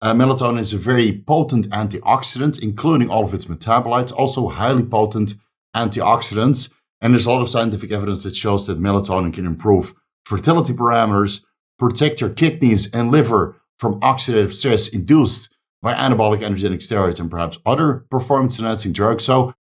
Melatonin is a very potent antioxidant, including all of its metabolites, also highly potent antioxidants. And there's a lot of scientific evidence that shows that melatonin can improve fertility parameters, protect your kidneys and liver from oxidative stress induced by anabolic androgenic steroids and perhaps other performance-enhancing drugs. So,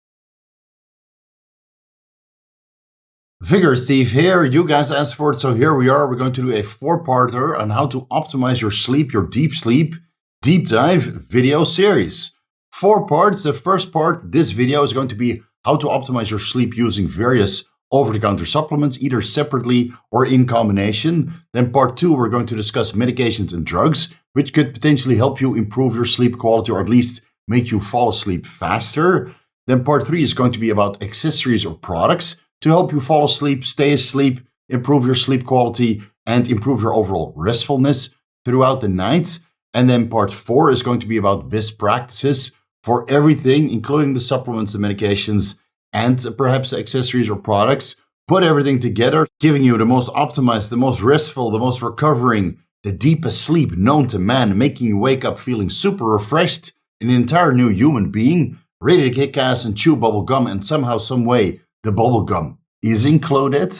Vigorous Steve here. You guys asked for it, so here we are. We're going to do a 4-parter on how to optimize your sleep, your deep sleep, deep dive video series. 4 parts. The first part, this video, is going to be how to optimize your sleep using various over-the-counter supplements, either separately or in combination. Then part 2, we're going to discuss medications and drugs, which could potentially help you improve your sleep quality or at least make you fall asleep faster. Then part 3 is going to be about accessories or products to help you fall asleep, stay asleep, improve your sleep quality, and improve your overall restfulness throughout the night. And then part 4 is going to be about best practices for everything, including the supplements, the medications, and perhaps accessories or products. Put everything together, giving you the most optimized, the most restful, the most recovering, the deepest sleep known to man, making you wake up feeling super refreshed, an entire new human being, ready to kick ass and chew bubble gum, and somehow, some way, the bubble gum is included.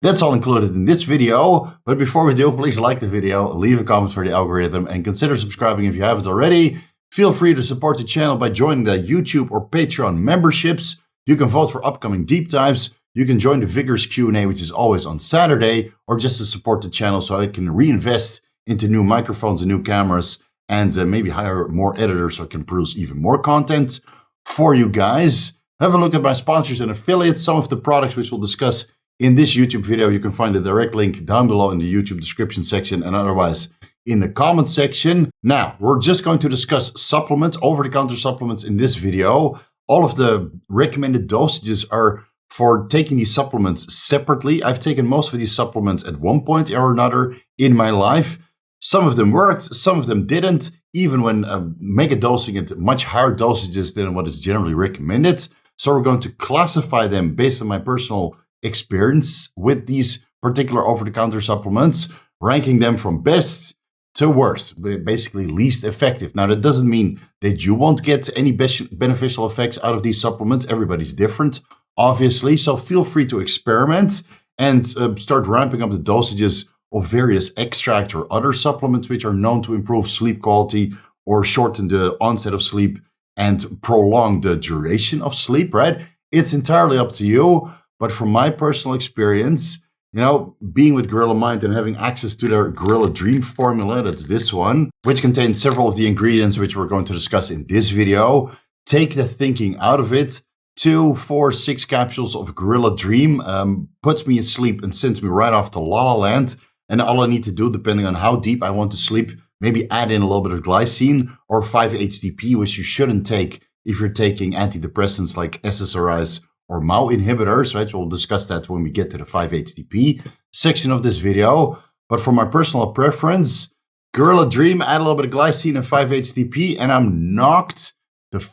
That's all included in this video. But before we do, please like the video, leave a comment for the algorithm, and consider subscribing if you haven't already. Feel free to support the channel by joining the YouTube or Patreon memberships. You can vote for upcoming deep dives. You can join the Vigorous Q&A, which is always on Saturday, or just to support the channel so I can reinvest into new microphones and new cameras, and maybe hire more editors so I can produce even more content for you guys. Have a look at my sponsors and affiliates. Some of the products which we'll discuss in this YouTube video, you can find the direct link down below in the YouTube description section and otherwise in the comment section. Now, we're just going to discuss supplements, over-the-counter supplements in this video. All of the recommended dosages are for taking these supplements separately. I've taken most of these supplements at one point or another in my life. Some of them worked, some of them didn't, even when mega-dosing at much higher dosages than what is generally recommended. So we're going to classify them based on my personal experience with these particular over-the-counter supplements, ranking them from best to worst, basically least effective. Now, that doesn't mean that you won't get any beneficial effects out of these supplements. Everybody's different, obviously. So feel free to experiment and start ramping up the dosages of various extract or other supplements which are known to improve sleep quality or shorten the onset of sleep and prolong the duration of sleep, right? It's entirely up to you. But from my personal experience, you know, being with Gorilla Mind and having access to their Gorilla Dream formula, that's this one, which contains several of the ingredients which we're going to discuss in this video, take the thinking out of it. 2, 4, 6 capsules of Gorilla Dream puts me asleep and sends me right off to La La Land. And all I need to do, depending on how deep I want to sleep, maybe add in a little bit of glycine or 5-HTP, which you shouldn't take if you're taking antidepressants like SSRIs or MAO inhibitors, right? So we'll discuss that when we get to the 5-HTP section of this video. But for my personal preference, Gorilla Dream, add a little bit of glycine and 5-HTP, and I'm knocked the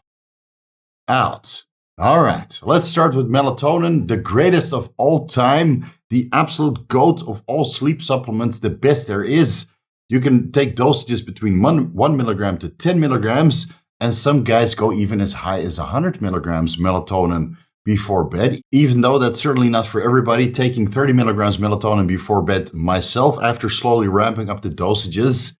out. All right, let's start with melatonin, the greatest of all time, the absolute GOAT of all sleep supplements, the best there is. You can take dosages between 1 milligram to 10 milligrams, and some guys go even as high as 100 milligrams melatonin before bed, even though that's certainly not for everybody. Taking 30 milligrams melatonin before bed myself, after slowly ramping up the dosages,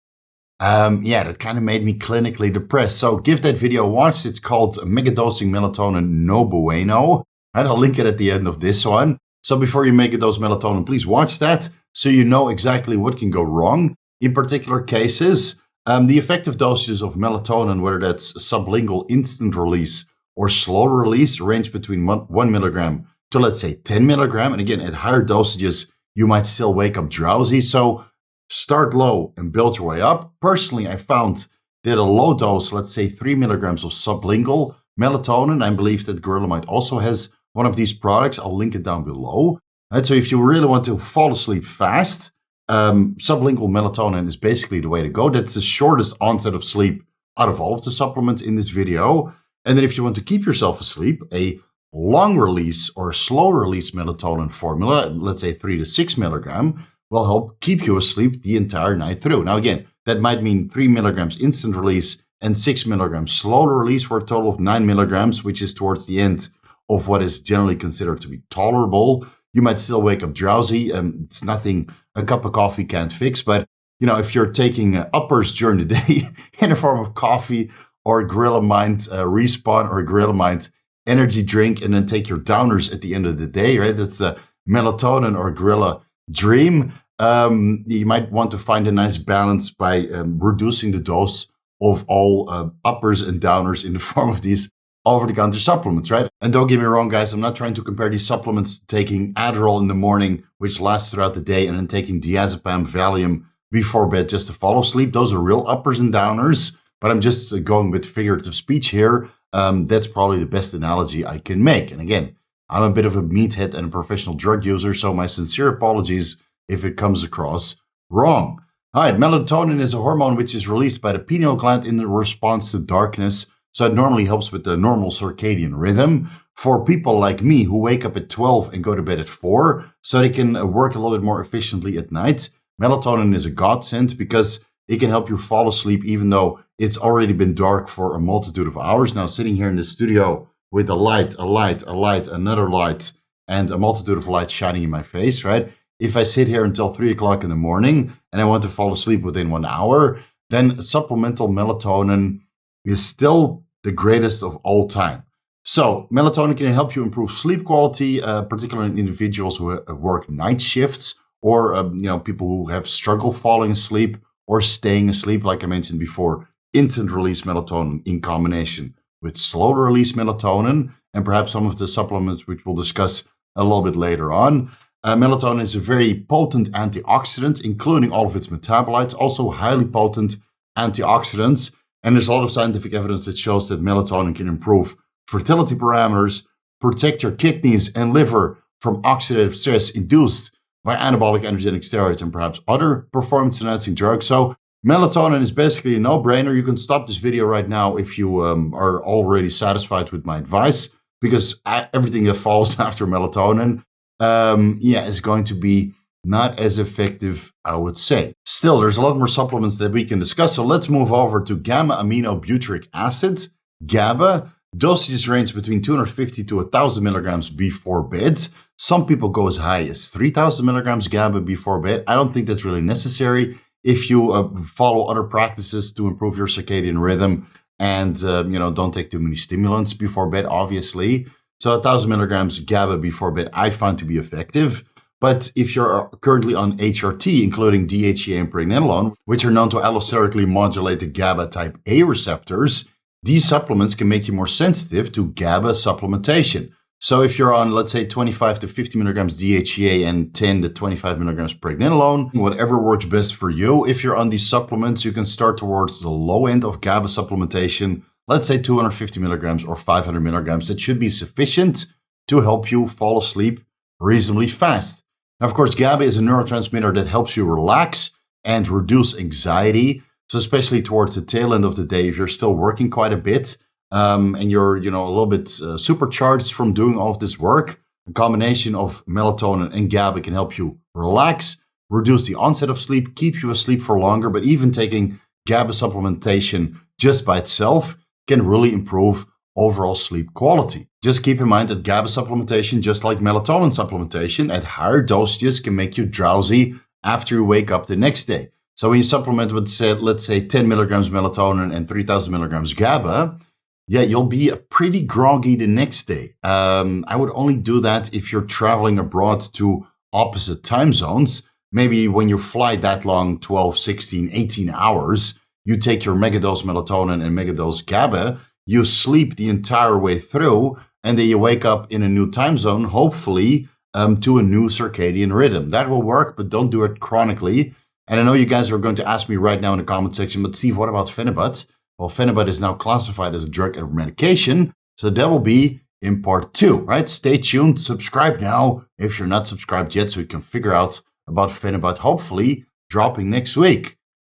that kind of made me clinically depressed. So give that video a watch. It's called Megadosing Melatonin No Bueno. And I'll link it at the end of this one. So before you megadose melatonin, please watch that so you know exactly what can go wrong. In particular cases, the effective dosages of melatonin, whether that's sublingual instant release or slow release, range between 1 milligram to, let's say, 10 milligram. And again, at higher dosages, you might still wake up drowsy. So start low and build your way up. Personally, I found that a low dose, let's say 3 milligrams of sublingual melatonin, I believe that Gorilla Mind also has one of these products. I'll link it down below. Right, so if you really want to fall asleep fast, sublingual melatonin is basically the way to go. That's the shortest onset of sleep out of all of the supplements in this video. And then if you want to keep yourself asleep, a long release or slow release melatonin formula, let's say 3 to 6 milligram, will help keep you asleep the entire night through. Now, again, That might mean 3 milligrams instant release and 6 milligrams slower release for a total of 9 milligrams, which is towards the end of what is generally considered to be tolerable. You might still wake up drowsy. It's nothing a cup of coffee can't fix. But, if you're taking uppers during the day in the form of coffee or a Gorilla Mind Respawn or a Gorilla Mind energy drink, and then take your downers at the end of the day, right? That's a melatonin or Gorilla Dream. You might want to find a nice balance by reducing the dose of all uppers and downers in the form of these over-the-counter supplements, right? And don't get me wrong, guys, I'm not trying to compare these supplements to taking Adderall in the morning, which lasts throughout the day, and then taking diazepam, Valium before bed just to fall asleep. Those are real uppers and downers, but I'm just going with figurative speech here. That's probably the best analogy I can make. And again, I'm a bit of a meathead and a professional drug user, so my sincere apologies if it comes across wrong. All right, melatonin is a hormone which is released by the pineal gland in response to darkness. So it normally helps with the normal circadian rhythm. For people like me who wake up at 12 and go to bed at 4, so they can work a little bit more efficiently at night, melatonin is a godsend because it can help you fall asleep even though it's already been dark for a multitude of hours. Now, sitting here in the studio with a light, another light, and a multitude of lights shining in my face, right? If I sit here until 3 o'clock in the morning and I want to fall asleep within 1 hour, then supplemental melatonin is still the greatest of all time. So melatonin can help you improve sleep quality, particularly in individuals who work night shifts or people who have struggle falling asleep or staying asleep, like I mentioned before. Instant release melatonin in combination with slow release melatonin and perhaps some of the supplements which we'll discuss a little bit later on. Melatonin is a very potent antioxidant, including all of its metabolites, also highly potent antioxidants. And there's a lot of scientific evidence that shows that melatonin can improve fertility parameters, protect your kidneys and liver from oxidative stress induced by anabolic androgenic steroids and perhaps other performance-enhancing drugs. So melatonin is basically a no-brainer. You can stop this video right now if you are already satisfied with my advice, because everything that follows after melatonin is going to be not as effective, I would say. Still, there's a lot more supplements that we can discuss. So let's move over to gamma-aminobutyric acid, GABA. Dosages range between 250 to 1,000 milligrams before bed. Some people go as high as 3,000 milligrams GABA before bed. I don't think that's really necessary if you follow other practices to improve your circadian rhythm and don't take too many stimulants before bed, obviously. So 1,000 milligrams GABA before bed I find to be effective. But if you're currently on HRT, including DHEA and pregnenolone, which are known to allosterically modulate the GABA type A receptors, these supplements can make you more sensitive to GABA supplementation. So if you're on, let's say, 25 to 50 milligrams DHEA and 10 to 25 milligrams pregnenolone, whatever works best for you. If you're on these supplements, you can start towards the low end of GABA supplementation, let's say 250 milligrams or 500 milligrams. That should be sufficient to help you fall asleep reasonably fast. Now, of course, GABA is a neurotransmitter that helps you relax and reduce anxiety. So especially towards the tail end of the day, if you're still working quite a bit and you're, a little bit supercharged from doing all of this work, a combination of melatonin and GABA can help you relax, reduce the onset of sleep, keep you asleep for longer. But even taking GABA supplementation just by itself can really improve overall sleep quality. Just keep in mind that GABA supplementation, just like melatonin supplementation, at higher dosages can make you drowsy after you wake up the next day. So when you supplement with, let's say, 10 milligrams melatonin and 3,000 milligrams GABA, you'll be pretty groggy the next day. I would only do that if you're traveling abroad to opposite time zones. Maybe when you fly that long, 12, 16, 18 hours, you take your megadose melatonin and megadose GABA, you sleep the entire way through, and then you wake up in a new time zone, hopefully to a new circadian rhythm. That will work, but don't do it chronically. And I know you guys are going to ask me right now in the comment section, but Steve, what about Phenibut? Well, Phenibut is now classified as a drug and medication, so that will be in part 2, right? Stay tuned, subscribe now if you're not subscribed yet so you can figure out about Phenibut, hopefully dropping next week.